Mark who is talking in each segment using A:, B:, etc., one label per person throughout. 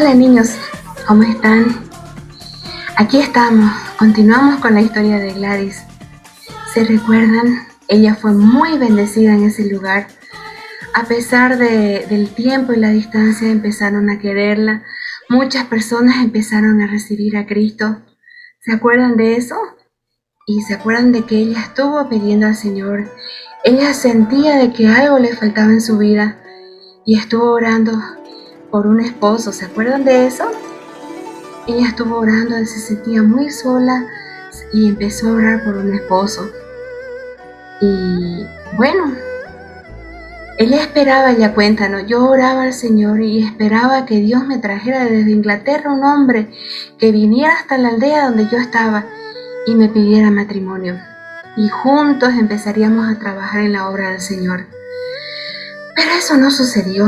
A: Hola niños, ¿cómo están? Aquí estamos, continuamos con la historia de Gladys. ¿Se recuerdan? Ella fue muy bendecida en ese lugar. A pesar del tiempo y la distancia empezaron a quererla. Muchas personas empezaron a recibir a Cristo. ¿Se acuerdan de eso? Y se acuerdan de que ella estuvo pidiendo al Señor. Ella sentía de que algo le faltaba en su vida y estuvo orando por un esposo. ¿Se acuerdan de eso? Ella estuvo orando, se sentía muy sola y empezó a orar por un esposo. Y bueno, ella esperaba, ella cuenta, ¿no? Yo oraba al Señor y esperaba que Dios me trajera desde Inglaterra un hombre que viniera hasta la aldea donde yo estaba y me pidiera matrimonio. Y juntos empezaríamos a trabajar en la obra del Señor. Pero eso no sucedió.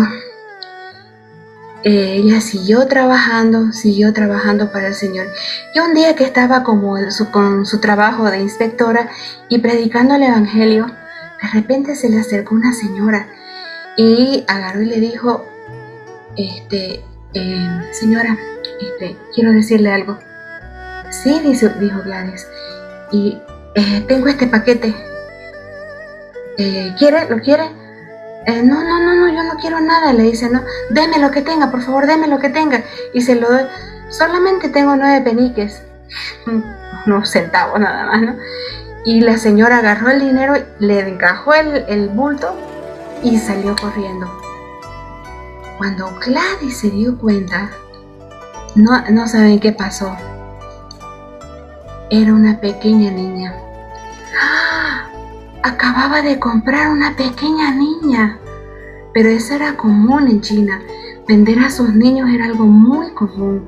A: Ella siguió trabajando para el Señor. Y un día que estaba con su trabajo de inspectora y predicando el Evangelio, de repente se le acercó una señora y agarró y le dijo, señora, quiero decirle algo. Sí, dijo Gladys, y tengo este paquete. ¿Lo quiere? No, yo no quiero nada, le dice, no, deme lo que tenga, por favor, deme lo que tenga. Y se lo doy, solamente tengo 9 peniques, unos centavos nada más, ¿no? Y la señora agarró el dinero, le encajó el bulto y salió corriendo. Cuando Gladys se dio cuenta, no saben qué pasó. Era una pequeña niña. ¡Ah! Acababa de comprar una pequeña niña. Pero eso era común en China. Vender a sus niños era algo muy común.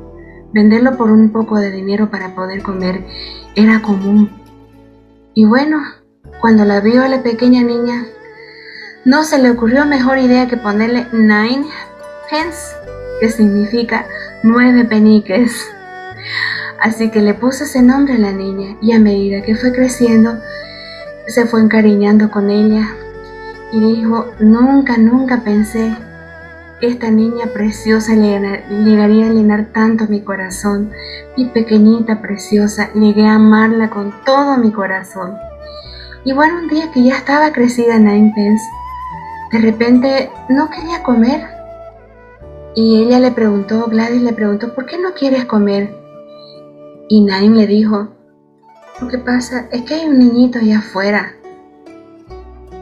A: Venderlo por un poco de dinero para poder comer era común. Y bueno, cuando la vio a la pequeña niña, no se le ocurrió mejor idea que ponerle 9 pence, que significa 9 peniques. Así que le puso ese nombre a la niña y a medida que fue creciendo, se fue encariñando con ella y dijo, nunca pensé que esta niña preciosa llegaría a llenar tanto mi corazón. Mi pequeñita preciosa, llegué a amarla con todo mi corazón. Y bueno, un día que ya estaba crecida 9 pence, de repente no quería comer. Y ella Gladys le preguntó, ¿por qué no quieres comer? Y Naim le dijo, lo que pasa es que hay un niñito allá afuera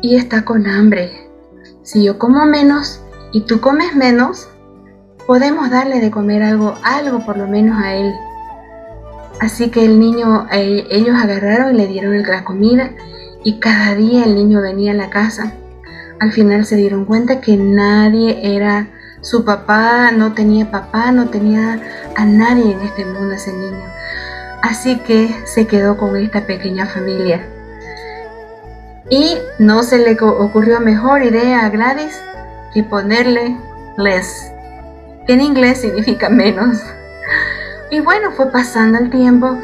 A: y está con hambre. Si yo como menos y tú comes menos, podemos darle de comer algo por lo menos a él. Así que ellos agarraron y le dieron la comida y cada día el niño venía a la casa. Al final se dieron cuenta que nadie era su papá, no tenía a nadie en este mundo ese niño. Así que se quedó con esta pequeña familia. Y no se le ocurrió mejor idea a Gladys que ponerle less, que en inglés significa menos. Y bueno, fue pasando el tiempo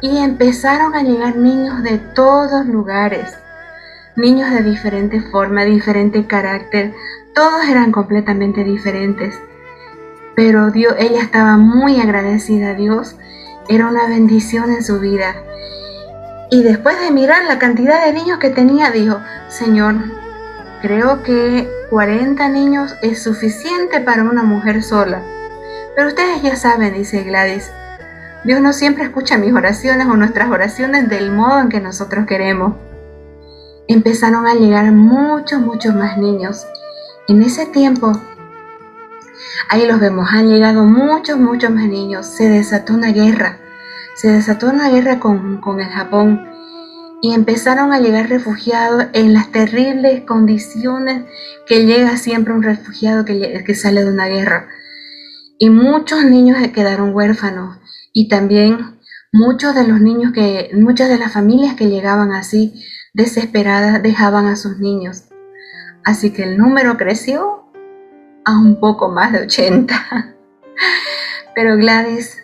A: y empezaron a llegar niños de todos lugares. Niños de diferente forma, diferente carácter. Todos eran completamente diferentes. Pero ella estaba muy agradecida a Dios. Era una bendición en su vida. Y después de mirar la cantidad de niños que tenía, dijo, Señor, creo que 40 niños es suficiente para una mujer sola. Pero ustedes ya saben, dice Gladys, Dios no siempre escucha mis oraciones o nuestras oraciones del modo en que nosotros queremos. Empezaron a llegar muchos más niños. En ese tiempo, ahí los vemos, han llegado muchos más niños. Se desató una guerra con el Japón y empezaron a llegar refugiados en las terribles condiciones que llega siempre un refugiado que sale de una guerra. Y muchos niños quedaron huérfanos y también muchas de las familias que llegaban así desesperadas dejaban a sus niños. Así que el número creció a un poco más de 80. Pero Gladys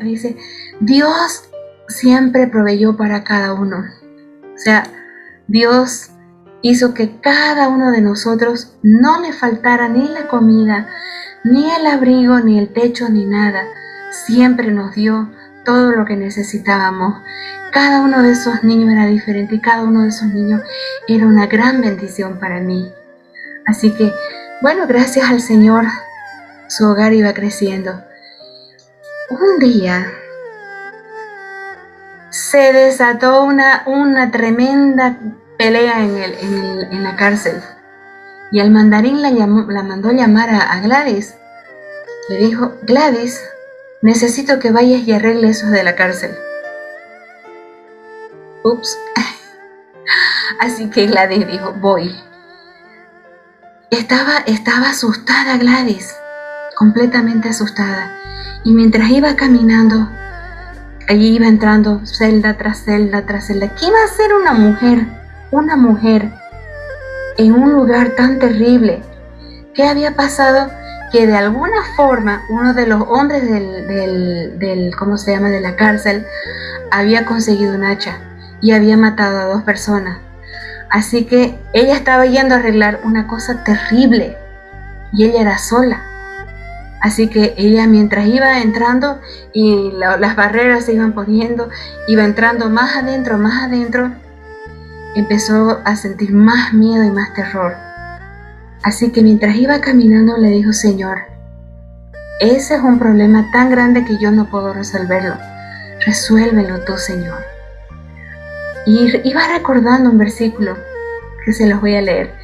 A: dice, Dios siempre proveyó para cada uno. O sea, Dios hizo que cada uno de nosotros no le faltara ni la comida, ni el abrigo, ni el techo, ni nada. Siempre nos dio todo lo que necesitábamos. Cada uno de esos niños era diferente y cada uno de esos niños era una gran bendición para mí. Así que, bueno, gracias al Señor, su hogar iba creciendo. Un día se desató una tremenda pelea en la cárcel. Y el mandarín la mandó llamar a Gladys. Le dijo: Gladys, necesito que vayas y arregles eso de la cárcel. Ups. Así que Gladys dijo: voy. Estaba asustada Gladys, completamente asustada. Y mientras iba caminando, allí iba entrando celda tras celda tras celda. ¿Qué iba a hacer una mujer en un lugar tan terrible? ¿Qué había pasado? Que de alguna forma uno de los hombres de la cárcel había conseguido un hacha y había matado a 2 personas. Así que ella estaba yendo a arreglar una cosa terrible y ella era sola. Así que ella, mientras iba entrando y las barreras se iban poniendo, iba entrando más adentro, empezó a sentir más miedo y más terror. Así que mientras iba caminando le dijo: Señor, ese es un problema tan grande que yo no puedo resolverlo. Resuélvelo tú, Señor. Y iba recordando un versículo que se los voy a leer.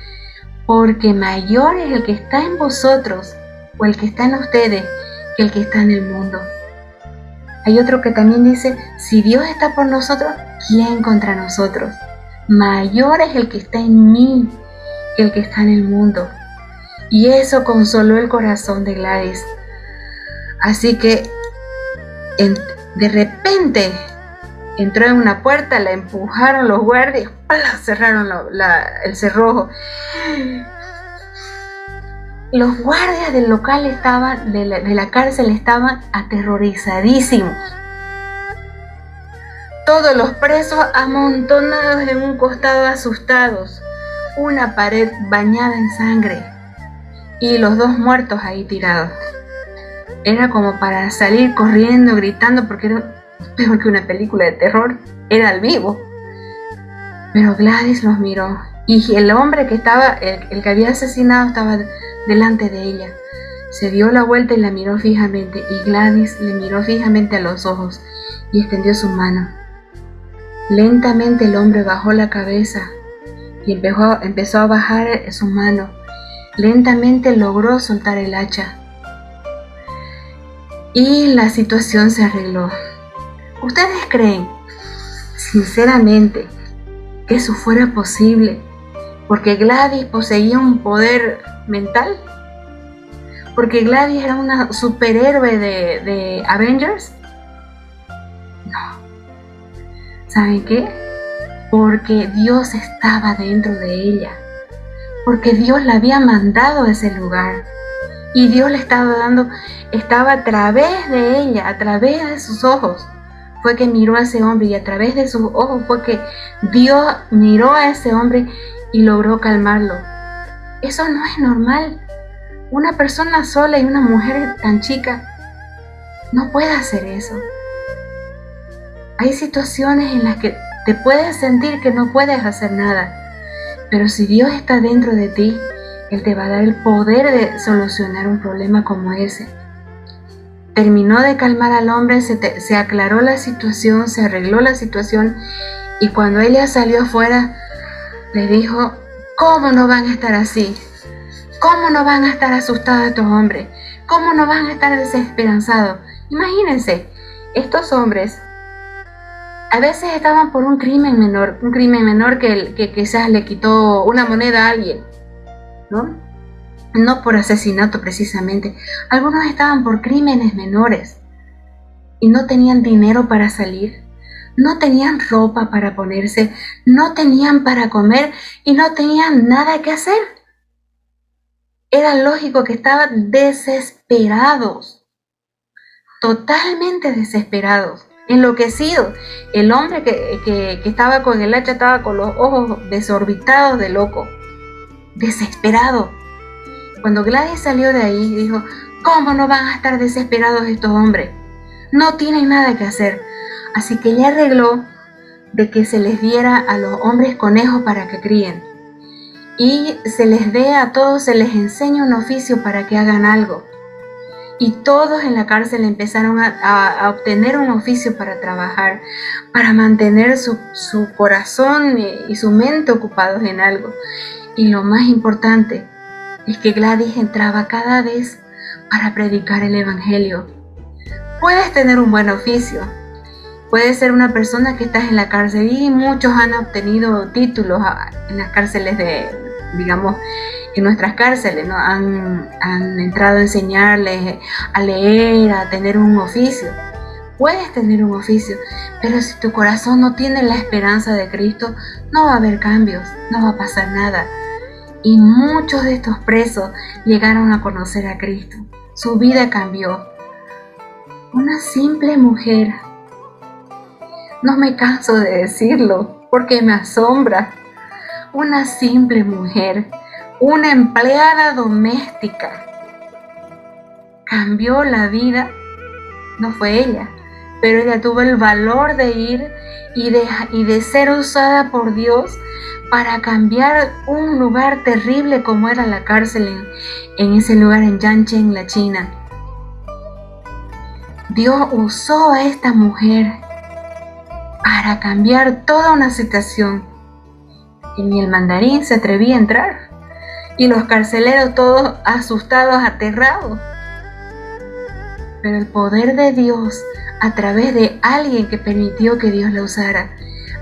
A: Porque mayor es el que está en vosotros o el que está en ustedes que el que está en el mundo. Hay otro que también dice: si Dios está por nosotros, ¿quién contra nosotros? Mayor es el que está en mí que el que está en el mundo. Y eso consoló el corazón de Gladys. Así que de repente entró en una puerta, la empujaron los guardias, cerraron el cerrojo. Los guardias del local de la cárcel estaban aterrorizadísimos. Todos los presos amontonados en un costado asustados. Una pared bañada en sangre. Y los 2 muertos ahí tirados. Era como para salir corriendo, gritando, porque era peor que una película de terror. Era al vivo. Pero Gladys los miró. Y el hombre que estaba, el que había asesinado, estaba delante de ella. Se dio la vuelta y la miró fijamente. Y Gladys le miró fijamente a los ojos y extendió su mano. Lentamente el hombre bajó la cabeza y empezó a bajar su mano. Lentamente logró soltar el hacha. Y la situación se arregló. ¿Ustedes creen, sinceramente, que eso fuera posible porque Gladys poseía un poder mental? ¿Porque Gladys era una superhéroe de Avengers? No. ¿Saben qué? Porque Dios estaba dentro de ella. Porque Dios la había mandado a ese lugar. Y Dios le estaba a través de ella, a través de sus ojos. Fue que miró a ese hombre y a través de sus ojos fue que Dios miró a ese hombre y logró calmarlo. Eso no es normal. Una persona sola y una mujer tan chica no puede hacer eso. Hay situaciones en las que te puedes sentir que no puedes hacer nada, pero si Dios está dentro de ti, Él te va a dar el poder de solucionar un problema como ese. Terminó de calmar al hombre, se aclaró la situación, se arregló la situación, y cuando ella salió afuera, le dijo: ¿cómo no van a estar así? ¿Cómo no van a estar asustados estos hombres? ¿Cómo no van a estar desesperanzados? Imagínense, estos hombres a veces estaban por un crimen menor que quizás le quitó una moneda a alguien, ¿no? No por asesinato precisamente. Algunos estaban por crímenes menores y no tenían dinero para salir, no tenían ropa para ponerse, no tenían para comer y no tenían nada que hacer. Era lógico que estaban desesperados, totalmente desesperados, enloquecidos. El hombre que estaba con el hacha estaba con los ojos desorbitados de loco, desesperado. Cuando Gladys salió de ahí, dijo: ¿Cómo no van a estar desesperados estos hombres? No tienen nada que hacer. Así que ella arregló de que se les diera a los hombres conejos para que críen. Y se les dé a todos, se les enseña un oficio para que hagan algo. Y todos en la cárcel empezaron a obtener un oficio para trabajar, para mantener su corazón y su mente ocupados en algo. Y lo más importante es que Gladys entraba cada vez para predicar el evangelio. Puedes tener un buen oficio, puedes ser una persona que estás en la cárcel, y muchos han obtenido títulos en las cárceles en nuestras cárceles, ¿no? Han entrado a enseñarles a leer, a tener un oficio. Puedes tener un oficio, pero si tu corazón no tiene la esperanza de Cristo, no va a haber cambios, no va a pasar nada. Y muchos de estos presos llegaron a conocer a Cristo. Su vida cambió. Una simple mujer, no me canso de decirlo porque me asombra, una simple mujer, una empleada doméstica, cambió la vida. No fue ella, pero ella tuvo el valor de ir y de ser usada por Dios para cambiar un lugar terrible como era la cárcel en ese lugar en Yancheng, la China. Dios usó a esta mujer para cambiar toda una situación. Y ni el mandarín se atrevía a entrar. Y los carceleros todos asustados, aterrados. Pero el poder de Dios, a través de alguien que permitió que Dios la usara,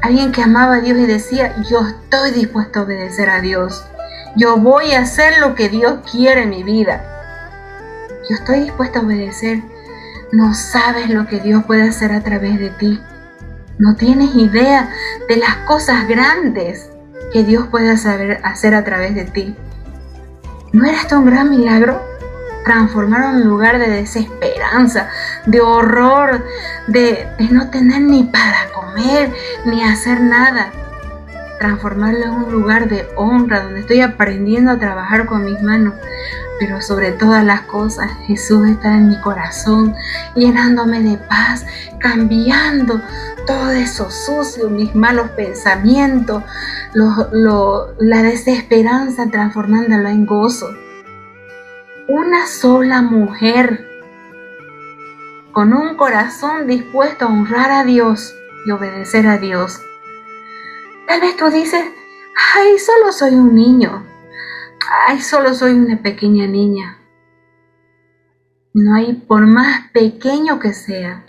A: alguien que amaba a Dios y decía, yo estoy dispuesto a obedecer a Dios. Yo voy a hacer lo que Dios quiere en mi vida. Yo estoy dispuesto a obedecer. No sabes lo que Dios puede hacer a través de ti. No tienes idea de las cosas grandes que Dios puede hacer a través de ti. ¿No era esto un gran milagro? Transformar un lugar de desesperanza, de horror, de no tener ni para comer, ni hacer nada. Transformarlo en un lugar de honra, donde estoy aprendiendo a trabajar con mis manos. Pero sobre todas las cosas, Jesús está en mi corazón, llenándome de paz, cambiando todo eso sucio, mis malos pensamientos, la desesperanza, transformándola en gozo. Una sola mujer con un corazón dispuesto a honrar a Dios y obedecer a Dios. Tal vez tú dices, ay, solo soy un niño. Ay, solo soy una pequeña niña. No hay, por más pequeño que sea,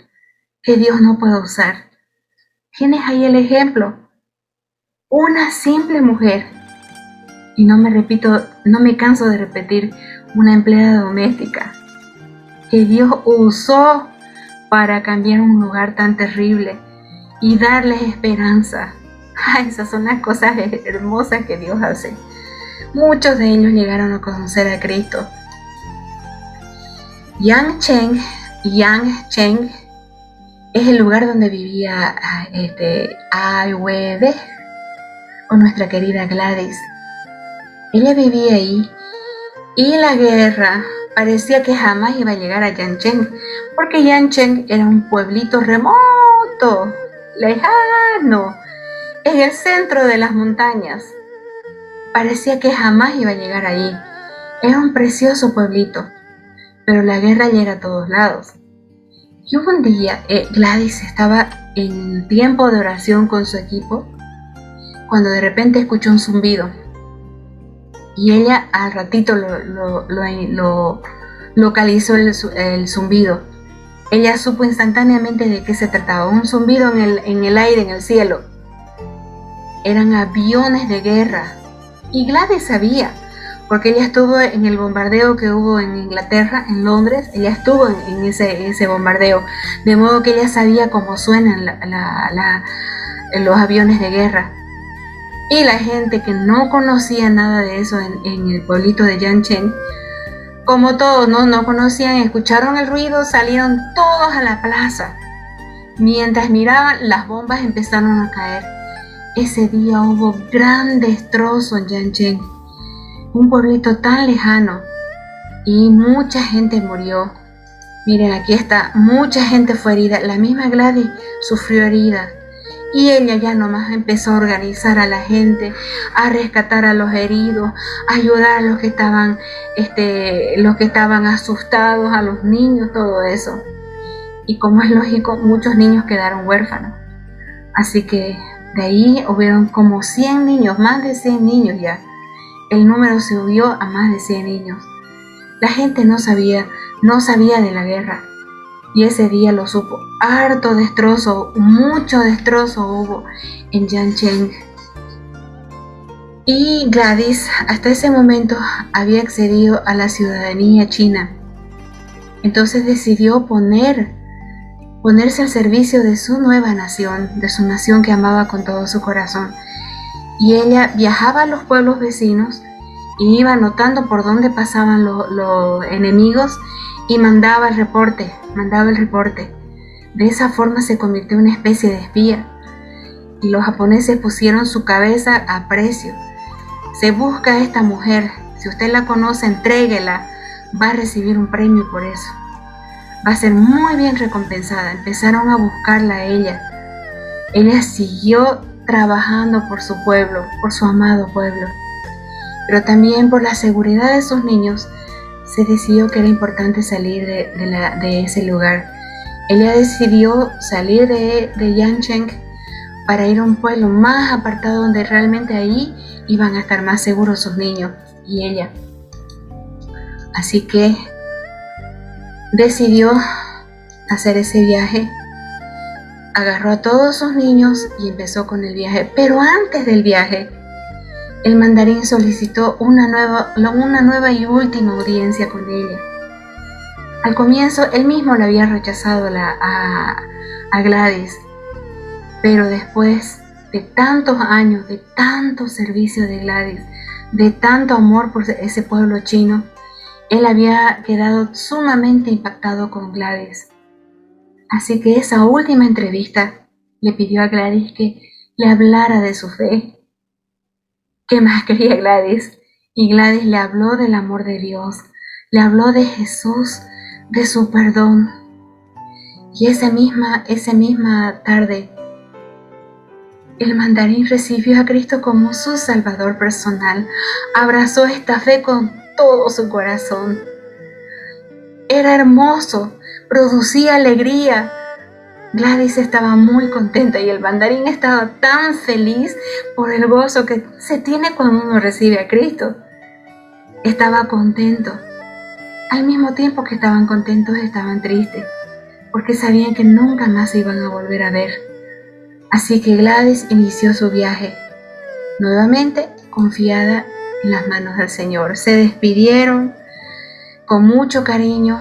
A: que Dios no pueda usar. Tienes ahí el ejemplo. Una simple mujer. Y no me canso de repetir, una empleada doméstica que Dios usó para cambiar un lugar tan terrible y darles esperanza. Ay, esas son las cosas hermosas que Dios hace. Muchos de ellos llegaron a conocer a Cristo. Yancheng es el lugar donde vivía Ai Weiwei, o nuestra querida Gladys. Ella vivía ahí y la guerra parecía que jamás iba a llegar a Yancheng, porque Yancheng era un pueblito remoto, lejano, en el centro de las montañas. Parecía que jamás iba a llegar ahí. Era un precioso pueblito, pero la guerra llega a todos lados. Y un día Gladys estaba en tiempo de oración con su equipo, cuando de repente escuchó un zumbido. Y ella al ratito lo localizó el zumbido. Ella supo instantáneamente de qué se trataba. Un zumbido en el aire, en el cielo. Eran aviones de guerra. Y Gladys sabía, porque ella estuvo en el bombardeo que hubo en Inglaterra, en Londres. Ella estuvo en ese bombardeo. De modo que ella sabía cómo suenan los aviones de guerra. Y la gente que no conocía nada de eso en el pueblito de Yancheng, como todos no conocían, escucharon el ruido, salieron todos a la plaza. Mientras miraban, las bombas empezaron a caer. Ese día hubo gran destrozo en Yancheng, un pueblito tan lejano. y mucha gente murió. Miren, aquí está, mucha gente fue herida. La misma Gladys sufrió heridas. Y ella ya nomás empezó a organizar a la gente, a rescatar a los heridos, a ayudar a los que estaban asustados, a los niños, todo eso. Y como es lógico, muchos niños quedaron huérfanos. Así que de ahí hubieron como 100 niños, más de 100 niños ya. El número subió a más de 100 niños. La gente no sabía de la guerra. Y ese día lo supo. Harto destrozo, mucho destrozo hubo en Yancheng. Y Gladys hasta ese momento había accedido a la ciudadanía china. Entonces decidió ponerse al servicio de su nueva nación, de su nación que amaba con todo su corazón. Y ella viajaba a los pueblos vecinos y iba anotando por dónde pasaban los enemigos y mandaba el reporte. De esa forma se convirtió en una especie de espía. Y los japoneses pusieron su cabeza a precio. Se busca a esta mujer. Si usted la conoce, entréguela. Va a recibir un premio por eso. Va a ser muy bien recompensada. Empezaron a buscarla a ella. Ella siguió trabajando por su pueblo, por su amado pueblo. Pero también por la seguridad de sus niños, se decidió que era importante salir de ese lugar. Ella decidió salir de Yancheng para ir a un pueblo más apartado donde realmente ahí iban a estar más seguros sus niños y ella. Así que decidió hacer ese viaje, agarró a todos sus niños y empezó con el viaje. Pero antes del viaje, el mandarín solicitó una nueva y última audiencia con ella. Al comienzo, él mismo le había rechazado a Gladys, pero después de tantos años, de tanto servicio de Gladys, de tanto amor por ese pueblo chino, él había quedado sumamente impactado con Gladys. Así que esa última entrevista le pidió a Gladys que le hablara de su fe. ¿Qué más quería Gladys? Y Gladys le habló del amor de Dios, le habló de Jesús, de su perdón. Y esa misma tarde, el mandarín recibió a Cristo como su Salvador personal, abrazó esta fe con todo su corazón. Era hermoso, producía alegría. Gladys estaba muy contenta y el mandarín estaba tan feliz por el gozo que se tiene cuando uno recibe a Cristo. Estaba contento. Al mismo tiempo que estaban contentos, estaban tristes, porque sabían que nunca más se iban a volver a ver. Así que Gladys inició su viaje, nuevamente confiada en las manos del Señor. Se despidieron con mucho cariño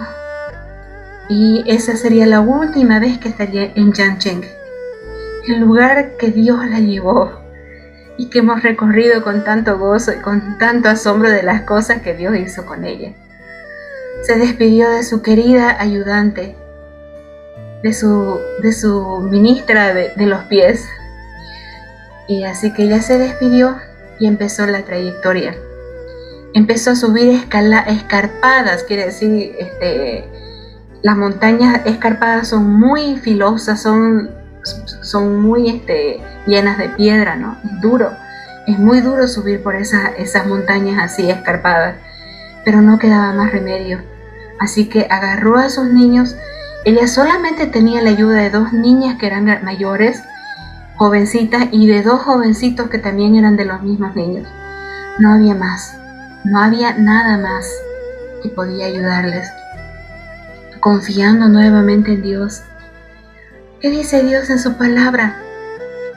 A: y esa sería la última vez que estaría en Yancheng, el lugar que Dios la llevó y que hemos recorrido con tanto gozo y con tanto asombro de las cosas que Dios hizo con ella. Se despidió de su querida ayudante, de su ministra de los pies. Y así que ella se despidió y empezó la trayectoria. Empezó a subir escarpadas, quiere decir, las montañas escarpadas son muy filosas, son muy llenas de piedra, ¿no? Es muy duro subir por esas montañas así escarpadas, pero no quedaba más remedio. Así que agarró a sus niños. Ella solamente tenía la ayuda de 2 niñas que eran mayores, jovencitas, y de 2 jovencitos que también eran de los mismos niños. No había más, no había nada más que podía ayudarles. Confiando nuevamente en Dios. ¿Qué dice Dios en su palabra?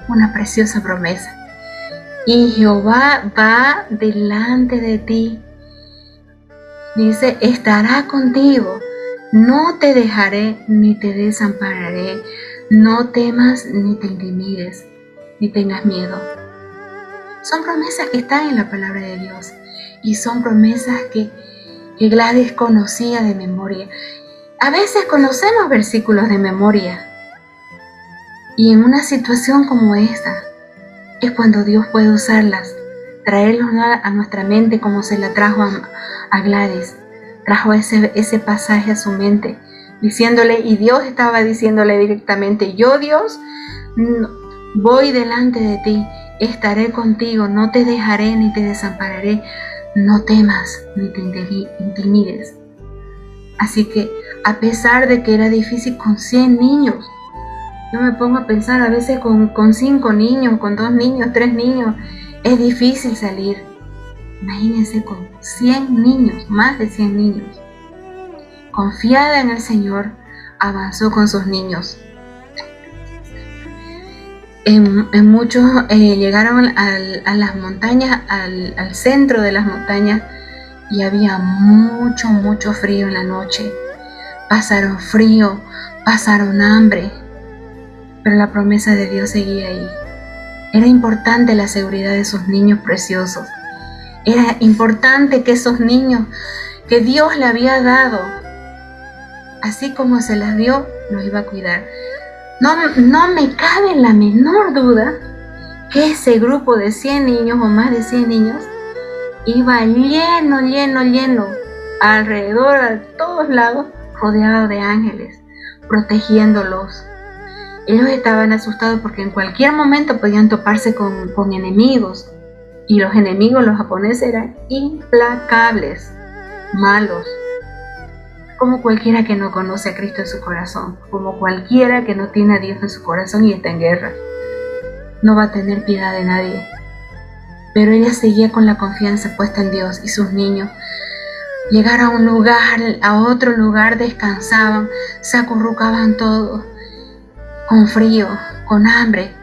A: Una preciosa promesa. Y Jehová va delante de ti. Dice, estará contigo. No te dejaré ni te desampararé. No temas ni te intimides, ni tengas miedo. Son promesas que están en la palabra de Dios. Y son promesas que Gladys conocía de memoria. A veces conocemos versículos de memoria. Y en una situación como esta, es cuando Dios puede usarlas, traerlos a nuestra mente como se la trajo a Gladys, trajo ese pasaje a su mente, diciéndole, y Dios estaba diciéndole directamente, yo Dios, voy delante de ti, estaré contigo, no te dejaré ni te desampararé, no temas ni te intimides. Así que a pesar de que era difícil con 100 niños, yo me pongo a pensar a veces con 5 niños, con 2 niños, 3 niños, es difícil salir. Imagínense con 100 niños, más de 100 niños. Confiada en el Señor, avanzó con sus niños. En muchos llegaron a las montañas, al centro de las montañas, y había mucho frío en la noche. Pasaron frío, pasaron hambre, pero la promesa de Dios seguía ahí. Era importante la seguridad de sus niños preciosos. Era importante que esos niños que Dios le había dado, así como se las dio, los iba a cuidar. No me cabe la menor duda que ese grupo de 100 niños o más de 100 niños iba lleno, alrededor, a todos lados, rodeado de ángeles, protegiéndolos. Ellos estaban asustados porque en cualquier momento podían toparse con enemigos, y los enemigos, los japoneses, eran implacables, malos, como cualquiera que no conoce a Cristo en su corazón, como cualquiera que no tiene a Dios en su corazón y está en guerra. No va a tener piedad de nadie. Pero ella seguía con la confianza puesta en Dios, y sus niños llegaron a otro lugar, descansaban, se acurrucaban todos, con frío, con hambre,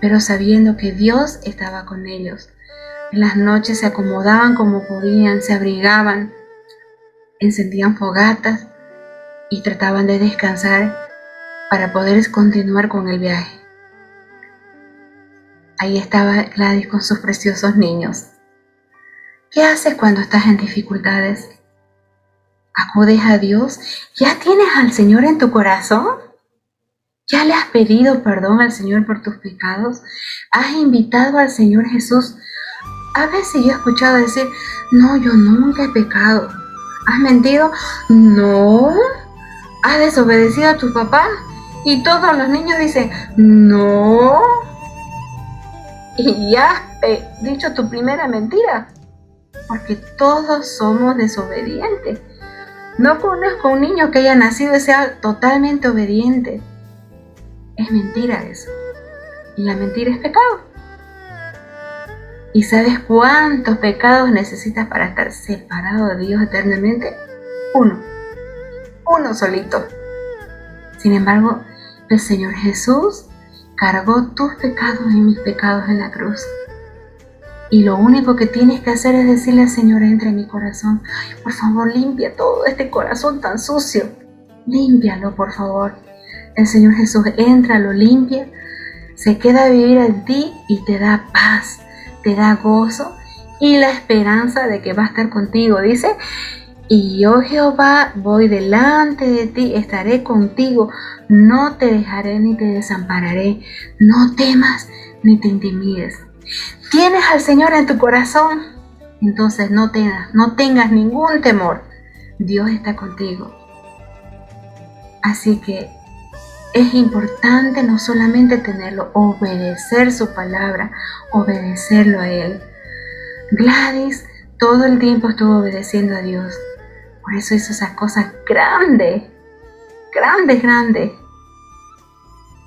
A: pero sabiendo que Dios estaba con ellos. En las noches se acomodaban como podían, se abrigaban, encendían fogatas y trataban de descansar para poder continuar con el viaje. Ahí estaba Gladys con sus preciosos niños. ¿Qué haces cuando estás en dificultades? ¿Acudes a Dios? ¿Ya tienes al Señor en tu corazón? ¿Ya le has pedido perdón al Señor por tus pecados? ¿Has invitado al Señor Jesús? A veces yo he escuchado decir, no, yo nunca he pecado. ¿Has mentido? No. ¿Has desobedecido a tu papá? Y todos los niños dicen, no. Y ya has dicho tu primera mentira. Porque todos somos desobedientes. No conozco un niño que haya nacido y sea totalmente obediente. Es mentira eso. Y la mentira es pecado. ¿Y sabes cuántos pecados necesitas para estar separado de Dios eternamente? Uno solito. Sin embargo, el Señor Jesús cargó tus pecados y mis pecados en la cruz. Y lo único que tienes que hacer es decirle al Señor, entra en mi corazón. Ay, por favor, limpia todo este corazón tan sucio. Límpialo, por favor. El Señor Jesús entra, lo limpia, se queda a vivir en ti y te da paz, te da gozo y la esperanza de que va a estar contigo. Dice, y yo Jehová voy delante de ti, estaré contigo, no te dejaré ni te desampararé, no temas ni te intimides. ¿Tienes al Señor en tu corazón? Entonces no tengas ningún temor. Dios está contigo. Así que es importante no solamente tenerlo, obedecer su palabra, obedecerlo a Él. Gladys todo el tiempo estuvo obedeciendo a Dios. Por eso hizo esas cosas grandes.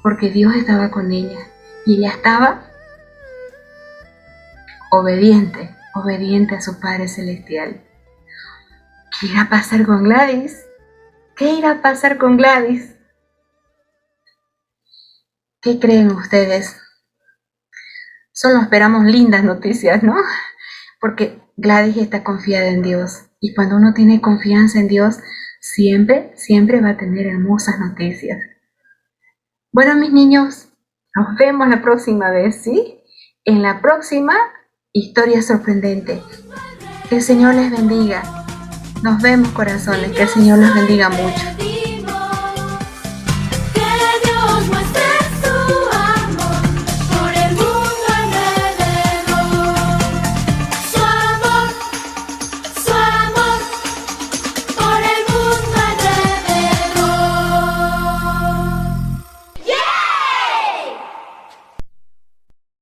A: Porque Dios estaba con ella. Y ella estaba obediente a su Padre Celestial. ¿Qué irá a pasar con Gladys? ¿Qué irá a pasar con Gladys? ¿Qué creen ustedes? Solo esperamos lindas noticias, ¿no? Porque Gladys está confiada en Dios. Y cuando uno tiene confianza en Dios, siempre va a tener hermosas noticias. Bueno, mis niños, nos vemos la próxima vez, ¿sí? En la próxima historia sorprendente. Que el Señor les bendiga. Nos vemos, corazones. Que el Señor los bendiga mucho.